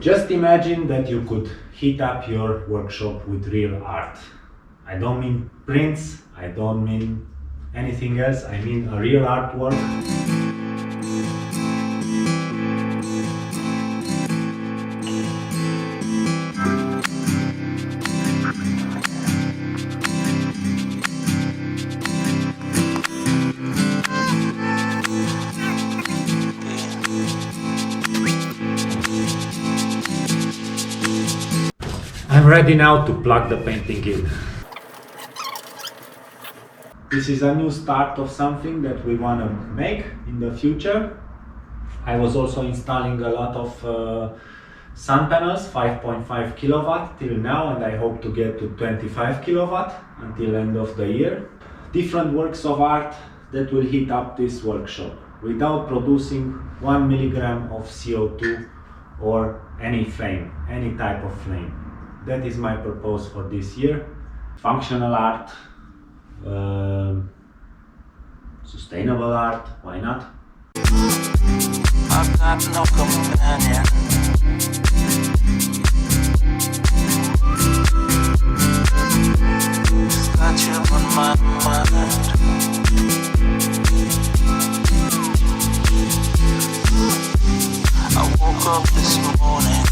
Just imagine that you could heat up your workshop with real art. I don't mean prints, I don't mean anything else, I mean a real artwork. I'm ready now to plug the painting in. This is a new start of something that we want to make in the future. I was also installing a lot of sun panels, 5.5 kilowatt till now, and I hope to get to 25 kilowatt until end of the year. Different works of art that will heat up this workshop without producing 1 milligram of CO2 or any flame, any type of flame. That is my purpose for this year. Functional art, sustainable art, why not? I've got no companion. Got you on my mind. I woke up this morning.